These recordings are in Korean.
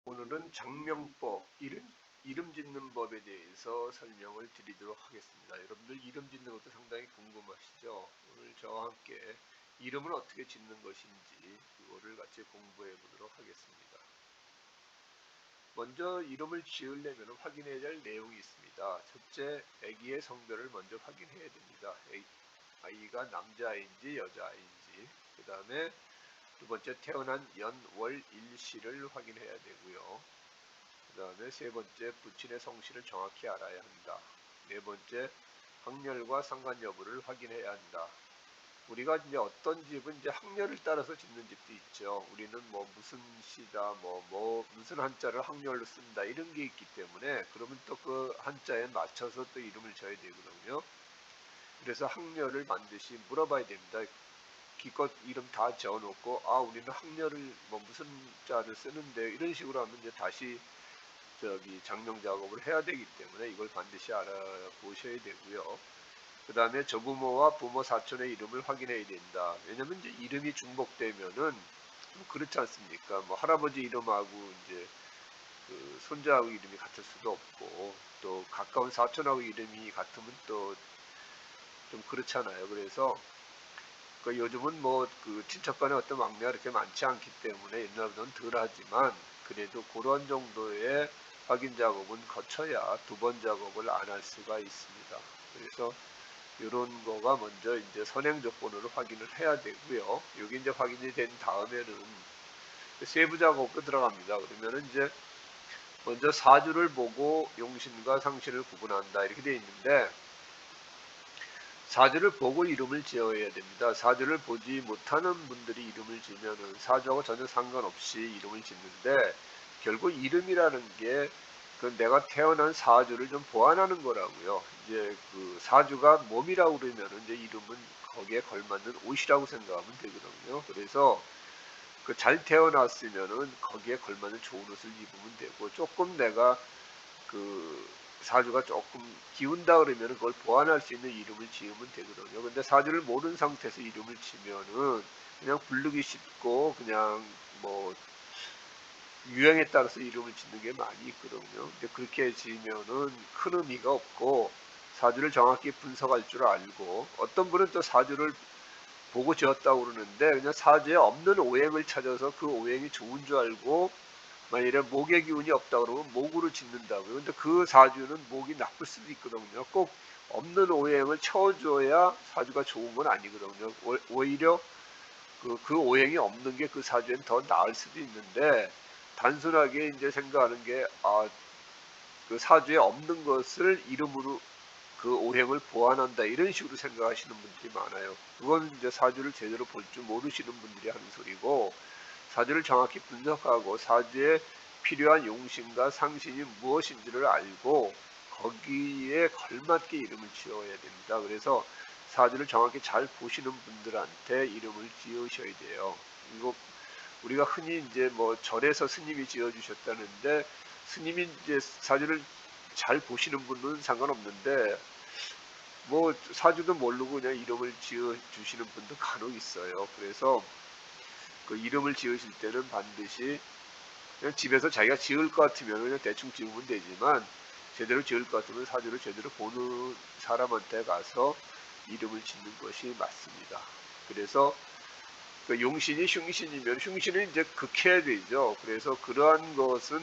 오늘은 장명법, 이름 짓는 법에 대해서 설명을 드리도록 하겠습니다. 여러분들 이름 짓는 것도 상당히 궁금하시죠? 오늘 저와 함께 이름을 어떻게 짓는 것인지 그거를 같이 공부해 보도록 하겠습니다. 먼저 이름을 지으려면 확인해야 할 내용이 있습니다. 첫째, 아기의 성별을 먼저 확인해야 됩니다. 아이가 남자아이인지 여자아이인지, 그 다음에 두 번째, 태어난 연, 월, 일시를 확인해야 되고요. 그 다음에 세 번째, 부친의 성씨를 정확히 알아야 한다. 네 번째, 학렬과 상관 여부를 확인해야 한다. 우리가 이제 어떤 집은 이제 학렬을 따라서 짓는 집도 있죠. 우리는 뭐 무슨 시다, 무슨 한자를 학렬로 쓴다 이런 게 있기 때문에 그러면 또 그 한자에 맞춰서 또 이름을 지어야 되거든요. 그래서 학렬을 반드시 물어봐야 됩니다. 기껏 이름 다 지어놓고 우리는 학렬을 무슨 자를 쓰는데 이런 식으로 하면 이제 다시 장명 작업을 해야 되기 때문에 이걸 반드시 알아보셔야 되고요. 그 다음에 조부모와 부모 사촌의 이름을 확인해야 된다. 왜냐면 이제 이름이 중복되면은 좀 그렇지 않습니까? 뭐 할아버지 이름하고 이제 그 손자하고 이름이 같을 수도 없고 또 가까운 사촌하고 이름이 같으면 또 좀 그렇잖아요. 그래서 요즘은 친척 간의 어떤 왕래가 그렇게 많지 않기 때문에 옛날보다는 덜하지만 그래도 그런 정도의 확인 작업은 거쳐야 두 번 작업을 안 할 수가 있습니다. 그래서 이런 거가 먼저 이제 선행 조건으로 확인을 해야 되고요. 여기 이제 확인이 된 다음에는 세부 작업도 들어갑니다. 그러면은 이제 먼저 사주를 보고 용신과 상신을 구분한다 이렇게 되어 있는데 사주를 보고 이름을 지어야 됩니다. 사주를 보지 못하는 분들이 이름을 지으면은 사주하고 전혀 상관없이 이름을 짓는데 결국 이름이라는 게 내가 태어난 사주를 좀 보완하는 거라고요. 이제 그 사주가 몸이라고 그러면은 이제 이름은 거기에 걸맞는 옷이라고 생각하면 되거든요. 그래서 잘 태어났으면은 거기에 걸맞는 좋은 옷을 입으면 되고 조금 내가 사주가 조금 기운다 그러면 그걸 보완할 수 있는 이름을 지으면 되거든요. 근데 사주를 모르는 상태에서 이름을 지면은 그냥 부르기 쉽고 그냥 유행에 따라서 이름을 짓는 게 많이 있거든요. 근데 그렇게 지으면은 큰 의미가 없고 사주를 정확히 분석할 줄 알고 어떤 분은 또 사주를 보고 지었다고 그러는데 그냥 사주에 없는 오행을 찾아서 그 오행이 좋은 줄 알고 만일에 목의 기운이 없다 그러면 목으로 짓는다고요. 근데 그 사주는 목이 나쁠 수도 있거든요. 꼭 없는 오행을 채워줘야 사주가 좋은 건 아니거든요. 오히려 그 오행이 없는 게 그 사주엔 더 나을 수도 있는데 단순하게 이제 생각하는 게 그 사주에 없는 것을 이름으로 그 오행을 보완한다 이런 식으로 생각하시는 분들이 많아요. 그건 이제 사주를 제대로 볼 줄 모르시는 분들이 하는 소리고 사주를 정확히 분석하고 사주에 필요한 용신과 상신이 무엇인지를 알고 거기에 걸맞게 이름을 지어야 됩니다. 그래서 사주를 정확히 잘 보시는 분들한테 이름을 지으셔야 돼요. 이거 우리가 흔히 이제 절에서 스님이 지어주셨다는데 스님이 이제 사주를 잘 보시는 분은 상관없는데 사주도 모르고 그냥 이름을 지어 주시는 분도 간혹 있어요. 그래서 그 이름을 지으실 때는 반드시 그냥 집에서 자기가 지을 것 같으면 그냥 대충 지으면 되지만 제대로 지을 것 같으면 사주를 제대로 보는 사람한테 가서 이름을 짓는 것이 맞습니다. 그래서 용신이 흉신이면 흉신은 이제 극해야 되죠. 그래서 그러한 것은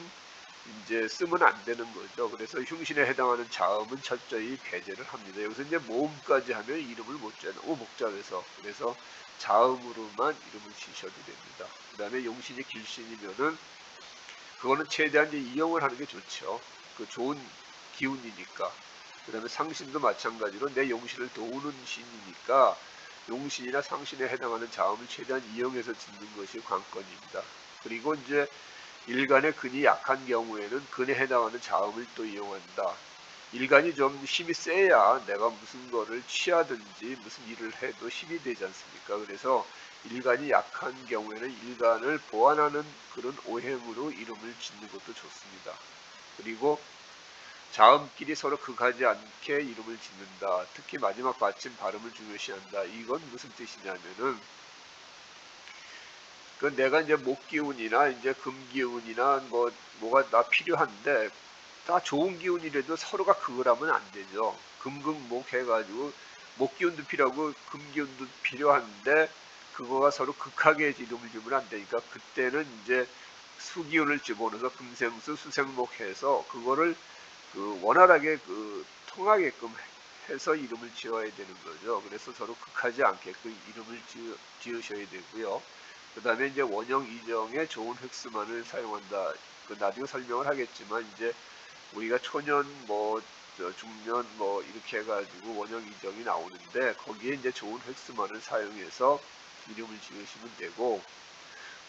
이제 쓰면 안 되는 거죠. 그래서 흉신에 해당하는 자음은 철저히 배제를 합니다. 여기서 이제 모음까지 하면 이름을 못 지어요. 오목자에서. 그래서 자음으로만 이름을 지셔도 됩니다. 그 다음에 용신이 길신이면은 그거는 최대한 이제 이용을 하는 게 좋죠. 그 좋은 기운이니까. 그 다음에 상신도 마찬가지로 내 용신을 도우는 신이니까 용신이나 상신에 해당하는 자음을 최대한 이용해서 짓는 것이 관건입니다. 그리고 이제 일간의 근이 약한 경우에는 근에 해당하는 자음을 또 이용한다. 일간이 좀 힘이 세야 내가 무슨 거를 취하든지 무슨 일을 해도 힘이 되지 않습니까? 그래서 일간이 약한 경우에는 일간을 보완하는 그런 오행으로 이름을 짓는 것도 좋습니다. 그리고 자음끼리 서로 극하지 않게 이름을 짓는다. 특히 마지막 받침 발음을 중요시한다. 이건 무슨 뜻이냐면은 그 내가 이제 목 기운이나 이제 금 기운이나 뭐가 나 필요한데 다 좋은 기운이라도 서로가 그걸 하면 안 되죠. 금극목 해가지고 목 기운도 필요하고 금 기운도 필요한데 그거가 서로 극하게 이름을 주면 안 되니까 그때는 이제 수기운을 집어넣어서 금생수 수생목 해서 그거를 그 원활하게 그 통하게끔 해서 이름을 지어야 되는 거죠. 그래서 서로 극하지 않게끔 이름을 지으셔야 되고요. 그 다음에 이제 원형 이정에 좋은 획수만을 사용한다. 그 나중에 설명을 하겠지만 이제 우리가 초년 중년 이렇게 해가지고 원형 이정이 나오는데 거기에 이제 좋은 획수만을 사용해서 이름을 지으시면 되고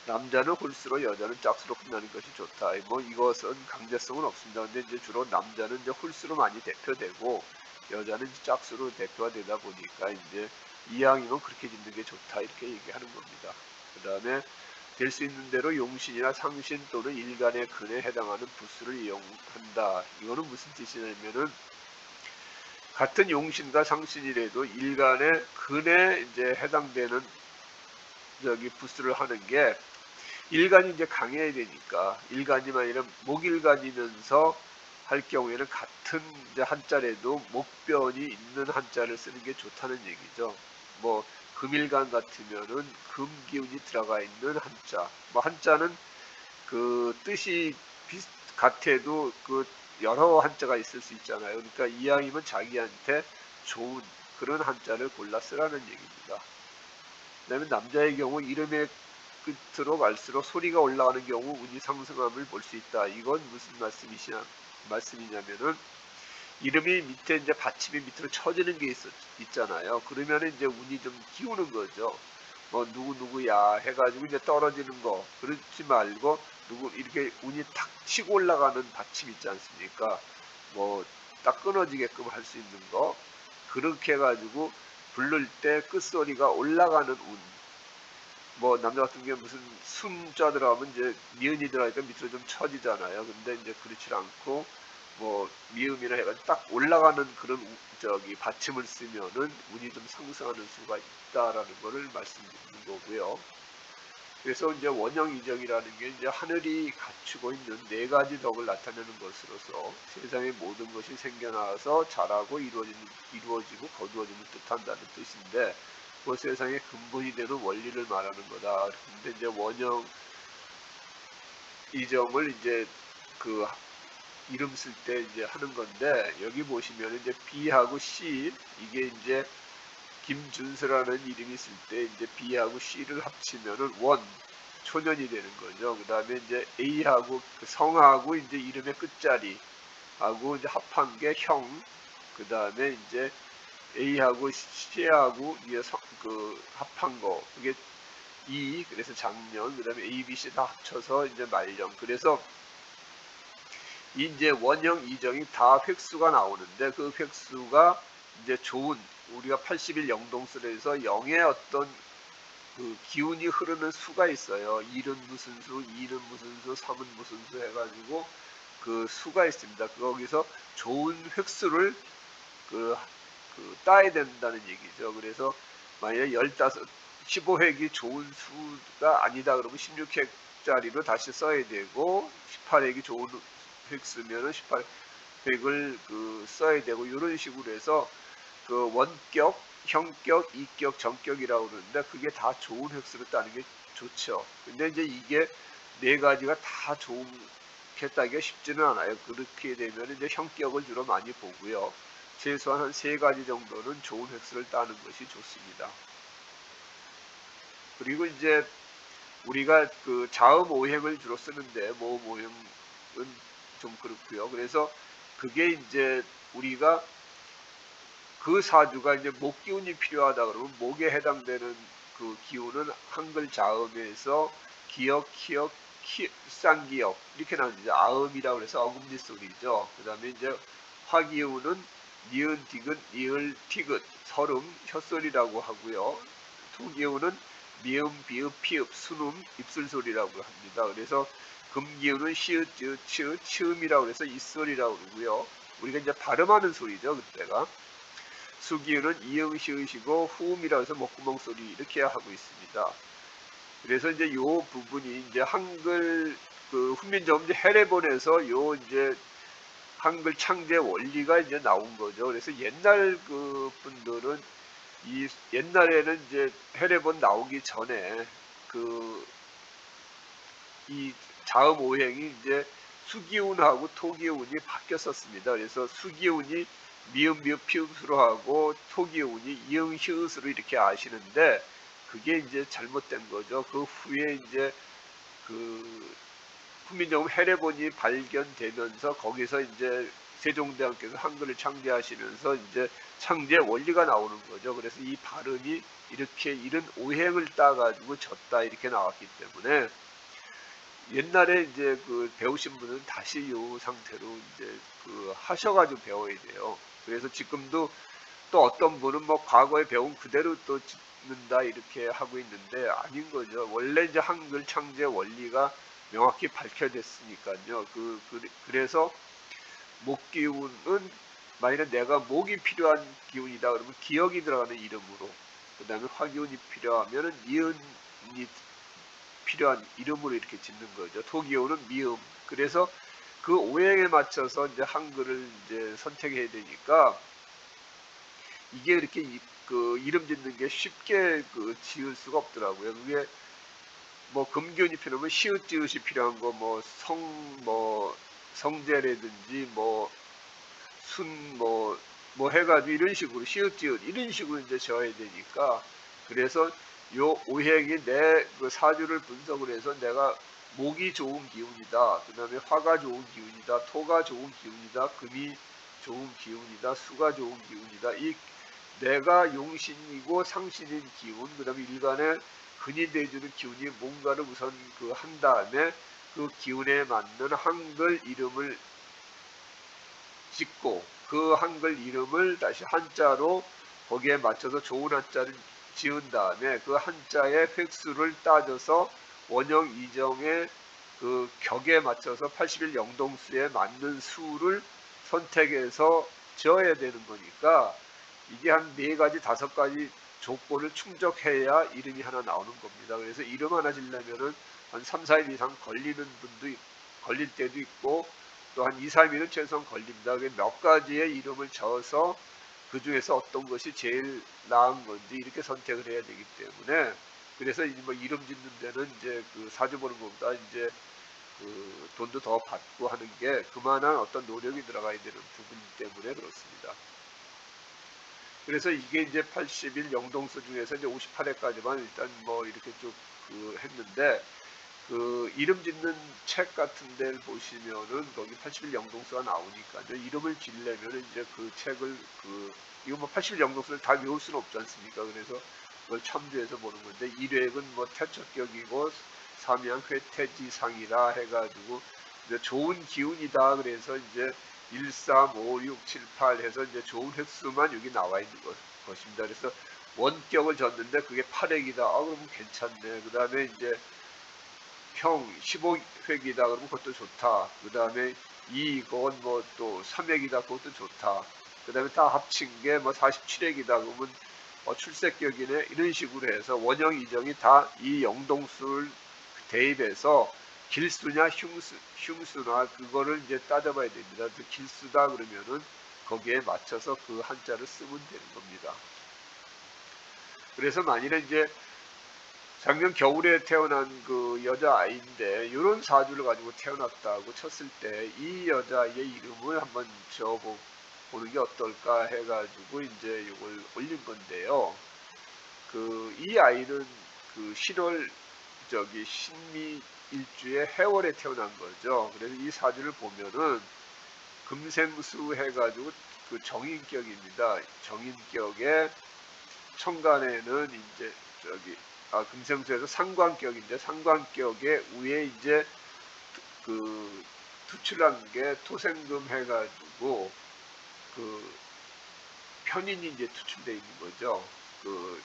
남자는 홀수로 여자는 짝수로 끝나는 것이 좋다. 이것은 강제성은 없습니다. 근데 이제 주로 남자는 이제 홀수로 많이 대표되고 여자는 짝수로 대표가 되다 보니까 이제 이왕이면 그렇게 짓는 게 좋다 이렇게 얘기하는 겁니다. 그 다음에 될 수 있는 대로 용신이나 상신 또는 일간의 근에 해당하는 부수를 이용한다. 이거는 무슨 뜻이냐면은 같은 용신과 상신이라도 일간의 근에 이제 해당되는 부수를 하는 게 일간이 이제 강해야 되니까 일간이만 아니라 목일간이면서 할 경우에는 같은 이제 한자라도 목변이 있는 한자를 쓰는 게 좋다는 얘기죠. 금일간 같으면은 금 기운이 들어가 있는 한자. 한자는 그 뜻이 같아도 그 여러 한자가 있을 수 있잖아요. 그러니까 이왕이면 자기한테 좋은 그런 한자를 골라 쓰라는 얘기입니다. 그다음에 남자의 경우 이름의 끝으로 갈수록 소리가 올라가는 경우 운이 상승함을 볼 수 있다. 이건 무슨 말씀이냐면은 이름이 밑에 이제 받침이 밑으로 쳐지는 게 있잖아요. 그러면 이제 운이 좀 기우는 거죠. 누구야 해가지고 이제 떨어지는 거 그렇지 말고 이렇게 운이 탁 치고 올라가는 받침 있지 않습니까? 딱 끊어지게끔 할 수 있는 거 그렇게 해가지고 부를 때 끝소리가 올라가는 운. 남자 같은 경우 무슨 순자 들어가면 이제 니은이 들어가니까 밑으로 좀 처지잖아요. 근데 이제 그렇지 않고 미음이나 해가지고 딱 올라가는 그런 받침을 쓰면은 운이 좀 상승하는 수가 있다라는 것을 말씀드리는 거고요. 그래서 이제 원형 이정이라는 게 이제 하늘이 갖추고 있는 네 가지 덕을 나타내는 것으로서 세상의 모든 것이 생겨나서 자라고 이루어지고 거두어짐을 뜻한다는 뜻인데 세상의 근본이 되는 원리를 말하는 거다. 근데 이제 원형 이정을 이제 그 이름 쓸 때 이제 하는 건데 여기 보시면 이제 B하고 C 이게 이제 김준서라는 이름이 있을 때 이제 B하고 C를 합치면은 초년이 되는 거죠. 그 다음에 이제 A하고 성하고 이제 이름의 끝자리하고 이제 합한 게 형. 그 다음에 이제 A하고 C하고 이게 합한 거 그게 그래서 작년. 그 다음에 A, B, C 다 합쳐서 이제 말년. 그래서 이제 원형 이정이 다 획수가 나오는데 그 획수가 이제 좋은 우리가 80일 영동술에서 0의 어떤 그 기운이 흐르는 수가 있어요. 1은 무슨 수, 2는 무슨 수, 3은 무슨 수 해가지고 그 수가 있습니다. 거기서 좋은 획수를 따야 된다는 얘기죠. 그래서 만약에 15획이 좋은 수가 아니다 그러면 16획짜리로 다시 써야 되고 18획이 좋은 획수면은 18획을 써야 되고 이런 식으로 해서 원격, 형격, 이격, 정격이라고 그러는데 그게 다 좋은 획수로 따는 게 좋죠. 근데 이제 이게 네 가지가 다 좋게 따기가 쉽지는 않아요. 그렇게 되면 이제 형격을 주로 많이 보고요. 최소한 한 3가지 정도는 좋은 획수를 따는 것이 좋습니다. 그리고 이제 우리가 자음 오행을 주로 쓰는데 모음 오행은 좀 그렇고요. 그래서 그게 이제 우리가 그 사주가 이제 목 기운이 필요하다 그러면 목에 해당되는 그 기운은 한글 자음에서 기역, 키역, 쌍기역 이렇게 나누죠. 아음이라고 해서 어금니 소리죠. 그 다음에 이제 화기운은 니은, 디귿, 니을, 티귿, 설음, 혀소리라고 하고요. 토기운은 미음, 비읍, 피읍, 순음, 입술소리라고 합니다. 그래서 금기운은 시읒, 읒, 치읒, 치음이라고 해서 입소리라고 그러고요. 우리가 이제 발음하는 소리죠. 그때가. 수기운은 이응, 시읒이고 후음이라고 해서 목구멍 소리 이렇게 하고 있습니다. 그래서 이제 요 부분이 이제 한글 그 훈민정음 이제 해례본에서 요 이제 한글 창제 원리가 이제 나온 거죠. 그래서 옛날 그 분들은 이 옛날에는 이제 해례본 나오기 전에 그 이 자음 오행이 이제 수기운하고 토기운이 바뀌었었습니다. 그래서 수기운이 미음 미읍 피읍으로 하고 토기운이 이응 히읗으로 이렇게 아시는데 그게 이제 잘못된 거죠. 그 후에 이제 그 훈민정음 해례본이 발견되면서 거기서 이제 세종대왕께서 한글을 창제하시면서 이제 창제 원리가 나오는 거죠. 그래서 이 발음이 이렇게 이런 오행을 따가지고 졌다 이렇게 나왔기 때문에 옛날에 이제 그 배우신 분은 다시 요 상태로 이제 그 하셔가지고 배워야 돼요. 그래서 지금도 또 어떤 분은 뭐 과거에 배운 그대로 또 짓는다 이렇게 하고 있는데 아닌 거죠. 원래 이제 한글 창제 원리가 명확히 밝혀졌으니까요. 그래서 목기운은 만약에 내가 목이 필요한 기운이다 그러면 기억이 들어가는 이름으로, 그 다음에 화기운이 필요하면은 니은이 필요한 이름으로 이렇게 짓는 거죠. 토기운은 미음. 그래서 그 오행에 맞춰서 이제 한글을 이제 선택해야 되니까 이게 이렇게 그 이름 짓는 게 쉽게 그 지을 수가 없더라고요. 그게 뭐 금기운이 필요하면 시읒 지읒이 필요한 거 뭐 성제라든지 뭐 순 뭐 해가지고 이런 식으로 시읒 지읒 이런 식으로 이제 지어야 되니까 그래서 요 오행이 내 그 사주를 분석을 해서 내가 목이 좋은 기운이다. 그 다음에 화가 좋은 기운이다. 토가 좋은 기운이다. 금이 좋은 기운이다. 수가 좋은 기운이다. 이 내가 용신이고 상신인 기운, 그 다음에 일간에 근이 돼주는 기운이 뭔가를 우선 그 한 다음에 그 기운에 맞는 한글 이름을 짓고 그 한글 이름을 다시 한자로 거기에 맞춰서 좋은 한자를 지은 다음에 그 한자의 획수를 따져서 원형 이정의 그 격에 맞춰서 80일 영동수에 맞는 수를 선택해서 지어야 되는 거니까 이게 한 4가지 5가지 조건을 충족해야 이름이 하나 나오는 겁니다. 그래서 이름 하나 지려면은 한 3, 4일 이상 걸릴 때도 있고 또 한 2, 3일은 최소한 걸립니다. 몇 가지의 이름을 적어서 그 중에서 어떤 것이 제일 나은 건지 이렇게 선택을 해야 되기 때문에 그래서 뭐 이름 짓는 데는 이제 그 사주 보는 것보다 이제 그 돈도 더 받고 하는 게 그만한 어떤 노력이 들어가야 되는 부분 때문에 그렇습니다. 그래서 이게 이제 80일 영동수 중에서 이제 58회까지만 일단 뭐 이렇게 쭉 그 했는데 그 이름 짓는 책 같은 데를 보시면은 거기 80일 영동수가 나오니까요. 이름을 지려면은 이제 그 책을 이거 뭐 80일 영동수를 다 외울 수는 없지 않습니까? 그래서 그걸 참조해서 보는 건데 1회는 뭐 태척격이고 삼양 회태지상이라 해가지고 이제 좋은 기운이다. 그래서 이제 1, 3, 5, 6, 7, 8 해서 이제 좋은 획수만 여기 나와 있는 것입니다. 그래서 원격을 졌는데 그게 8획이다. 아, 그러면 괜찮네. 그 다음에 이제 형 15획이다. 그러면 그것도 좋다. 그 다음에 2건 뭐 또 3획이다. 그것도 좋다. 그 다음에 다 합친 게 뭐 47획이다. 그러면 출세격이네. 이런 식으로 해서 원형 이정이 다 이 영동수를 대입해서 길수냐 흉수나 그거를 이제 따져봐야 됩니다. 길수다 그러면은 거기에 맞춰서 그 한자를 쓰면 되는 겁니다. 그래서 만일에 이제 작년 겨울에 태어난 그 여자아이인데 이런 사주를 가지고 태어났다고 쳤을 때 이 여자의 이름을 한번 적어보는 게 어떨까 해가지고 이제 이걸 올린 건데요. 이 아이는 그 10월 신미 일주의 해월에 태어난 거죠. 그래서 이 사주를 보면은 금생수 해가지고 그 정인격입니다. 정인격에 천간에는 이제 금생수에서 상관격인데 상관격에 위에 이제 그 투출한 게 토생금 해가지고 그 편인이 이제 투출되어 있는 거죠. 그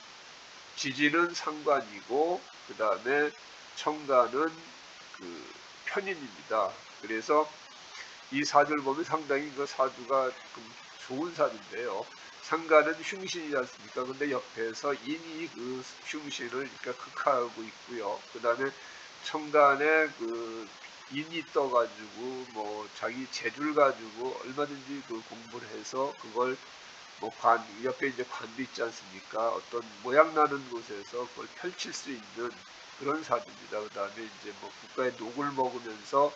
지지는 상관이고 그 다음에 천간은 그 편인입니다. 그래서 이 사주를 보면 상당히 그 사주가 좋은 사주인데요. 상가는 흉신이지 않습니까? 근데 옆에서 인이 그 흉신을 그러니까 극화하고 있고요. 그 다음에 천간에 그 인이 떠가지고 뭐 자기 재주를 가지고 얼마든지 그 공부를 해서 그걸 뭐 옆에 이제 관도 있지 않습니까? 어떤 모양 나는 곳에서 그걸 펼칠 수 있는 그런 사주입니다. 그 다음에 이제 뭐 국가의 녹을 먹으면서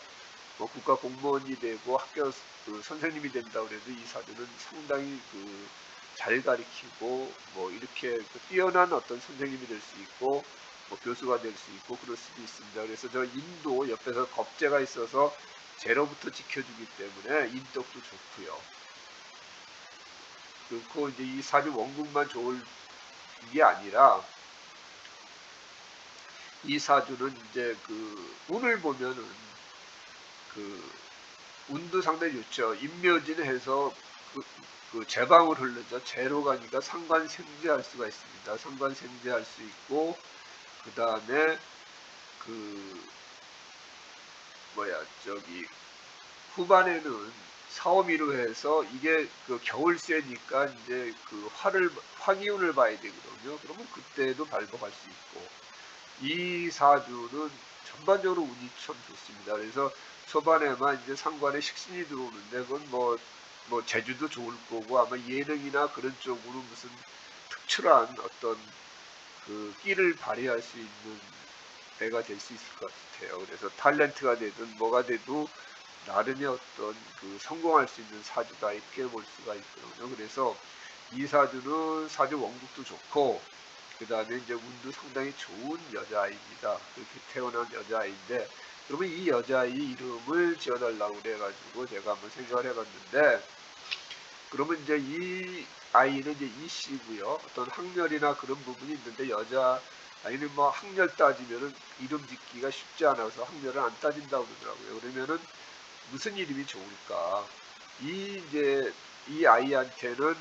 뭐 국가 공무원이 되고 학교 그 선생님이 된다 그래도 이 사주는 상당히 그 잘 가리키고 뭐 이렇게 그 뛰어난 어떤 선생님이 될 수 있고 뭐 교수가 될 수 있고 그럴 수도 있습니다. 그래서 저 인도 옆에서 겁재가 있어서 재로부터 지켜주기 때문에 인덕도 좋고요. 그리고 이제 이 사주 원국만 좋을 게 아니라 이 사주는 이제 그 운을 보면은 그 운도 상당히 좋죠. 임묘진해서 그 재방을 흐르죠. 재로 가니까 상관생재할 수가 있습니다. 상관생재할 수 있고 그 다음에 그 뭐야 저기 후반에는 사오미로 해서 이게 그 겨울새니까 이제 그 화기운을 봐야 되거든요. 그러면 그때도 발복할 수 있고 이 사주는 전반적으로 운이 참 좋습니다. 그래서 초반에만 이제 상관에 식신이 들어오는데 그건 뭐 재주도 좋을 거고 아마 예능이나 그런 쪽으로 무슨 특출한 어떤 그 끼를 발휘할 수 있는 애가 될 수 있을 것 같아요. 그래서 탤런트가 되든 뭐가 돼도 나름의 어떤 그 성공할 수 있는 사주다 이렇게 볼 수가 있거든요. 그래서 이 사주는 사주 원국도 좋고 그 다음에 이제 운도 상당히 좋은 여자아이입니다. 그렇게 태어난 여자아이인데 그러면 이 여자아이 이름을 지어달라고 그래가지고 제가 한번 생각을 해봤는데 그러면 이제 이 아이는 이제 이씨고요. 어떤 학렬이나 그런 부분이 있는데 여자아이는 뭐 학렬 따지면은 이름 짓기가 쉽지 않아서 학렬을 안 따진다고 그러더라고요. 그러면은 무슨 이름이 좋을까? 이제 이 아이한테는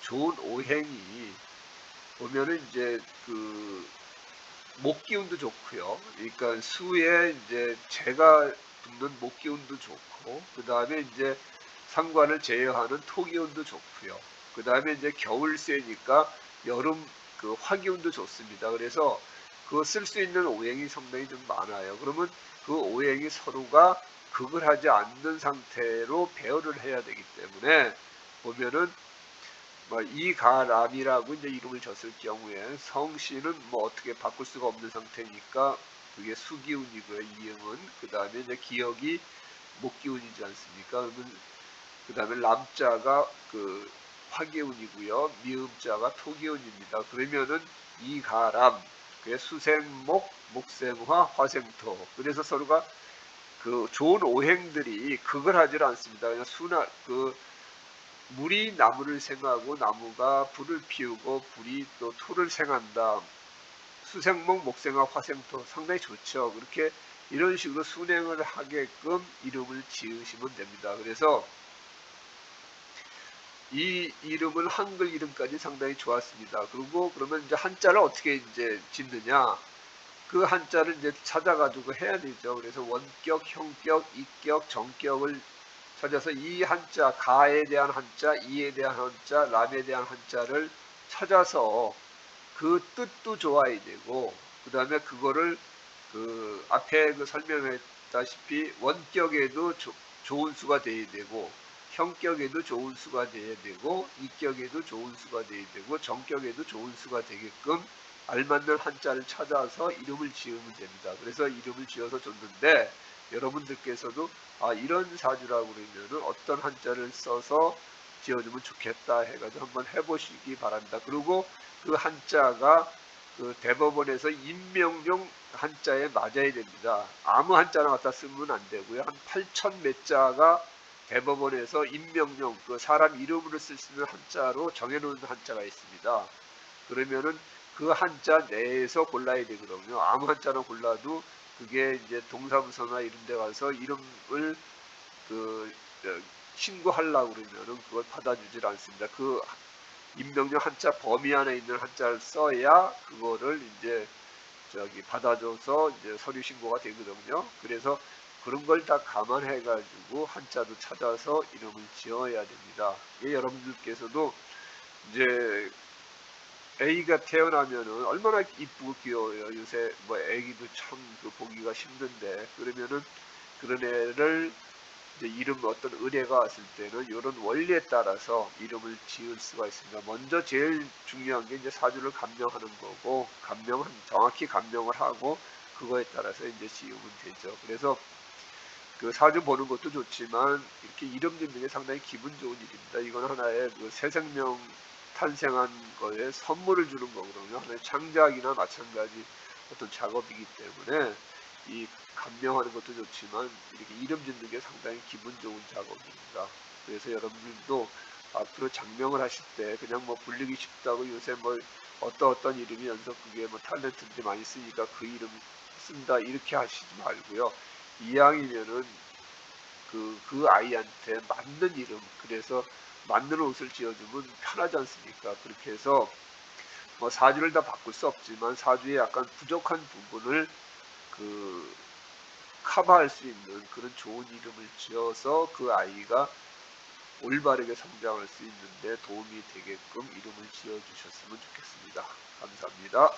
좋은 오행이 보면은 이제 그 목기운도 좋고요. 그러니까 수에 이제 재가 붙는 목기운도 좋고 그 다음에 이제 상관을 제어하는 토기운도 좋고요. 그 다음에 이제 겨울새니까 여름 그 화기운도 좋습니다. 그래서 그 쓸 수 있는 오행이 상당히 좀 많아요. 그러면 그 오행이 서로가 극을 하지 않는 상태로 배열을 해야 되기 때문에 보면은 뭐 이가람이라고 이제 이름을 줬을 경우에 성씨는 뭐 어떻게 바꿀 수가 없는 상태니까 그게 수기운이고요. 이응은 그 다음에 이제 기억이 목기운이지 않습니까? 그 다음에 람자가 그 화기운이고요. 미음자가 토기운입니다. 그러면은 이가람 그게 수생목, 목생화, 화생토. 그래서 서로가 그 좋은 오행들이 극을 하질 않습니다. 그냥 그 물이 나무를 생하고 나무가 불을 피우고 불이 또 토를 생한다. 수생목, 목생화, 화생토 상당히 좋죠. 그렇게 이런 식으로 순행을 하게끔 이름을 지으시면 됩니다. 그래서 이 이름은 한글 이름까지 상당히 좋았습니다. 그리고 그러면 이제 한자를 어떻게 이제 짓느냐? 그 한자를 이제 찾아가지고 해야 되죠. 그래서 원격, 형격, 이격, 정격을 찾아서 이 한자, 가에 대한 한자, 이에 대한 한자, 람에 대한 한자를 찾아서 그 뜻도 좋아야 되고, 그 다음에 그거를 그 앞에 그 설명했다시피 원격에도 좋은 수가 돼야 되고, 형격에도 좋은 수가 돼야 되고, 이격에도 좋은 수가 돼야 되고, 정격에도 좋은 수가 되게끔 알맞는 한자를 찾아서 이름을 지으면 됩니다. 그래서 이름을 지어서 줬는데 여러분들께서도 이런 사주라고 그러면은 어떤 한자를 써서 지어주면 좋겠다 해가지고 한번 해보시기 바랍니다. 그리고 그 한자가 그 대법원에서 임명용 한자에 맞아야 됩니다. 아무 한자나 갖다 쓰면 안 되고요. 한 8천 몇 자가 대법원에서 임명용 그 사람 이름으로 쓸 수 있는 한자로 정해놓은 한자가 있습니다. 그러면은 그 한자 내에서 골라야 되거든요. 아무 한자나 골라도 그게 이제 동사무소나 이런 데 가서 이름을 그 신고하려고 그러면은 그걸 받아주질 않습니다. 그 임명령 한자 범위 안에 있는 한자를 써야 그거를 이제 받아줘서 이제 서류 신고가 되거든요. 그래서 그런 걸 다 감안해 가지고 한자도 찾아서 이름을 지어야 됩니다. 여러분들께서도 이제 A가 태어나면은 얼마나 이쁘고 귀여워요. 요새 뭐 애기도 참 그 보기가 힘든데, 그러면은 그런 애를 이제 이름 어떤 의뢰가 왔을 때는 이런 원리에 따라서 이름을 지을 수가 있습니다. 먼저 제일 중요한 게 이제 사주를 감명하는 거고, 정확히 감명을 하고 그거에 따라서 이제 지으면 되죠. 그래서 그 사주 보는 것도 좋지만 이렇게 이름 짓는 게 상당히 기분 좋은 일입니다. 이건 하나의 그 새 생명 탄생한 거에 선물을 주는 거거든요. 하나의 창작이나 마찬가지 어떤 작업이기 때문에 이 감명하는 것도 좋지만 이렇게 이름 짓는 게 상당히 기분 좋은 작업입니다. 그래서 여러분들도 앞으로 장명을 하실 때 그냥 뭐 불리기 쉽다고 요새 뭐 어떤 이름이 연속 그게 뭐 탤런트들이 많이 쓰니까 그 이름 쓴다 이렇게 하시지 말고요. 이왕이면은 그 아이한테 맞는 이름, 그래서 맞는 옷을 지어주면 편하지 않습니까? 그렇게 해서 뭐 사주를 다 바꿀 수 없지만 사주에 약간 부족한 부분을 그 커버할 수 있는 그런 좋은 이름을 지어서 그 아이가 올바르게 성장할 수 있는데 도움이 되게끔 이름을 지어주셨으면 좋겠습니다. 감사합니다.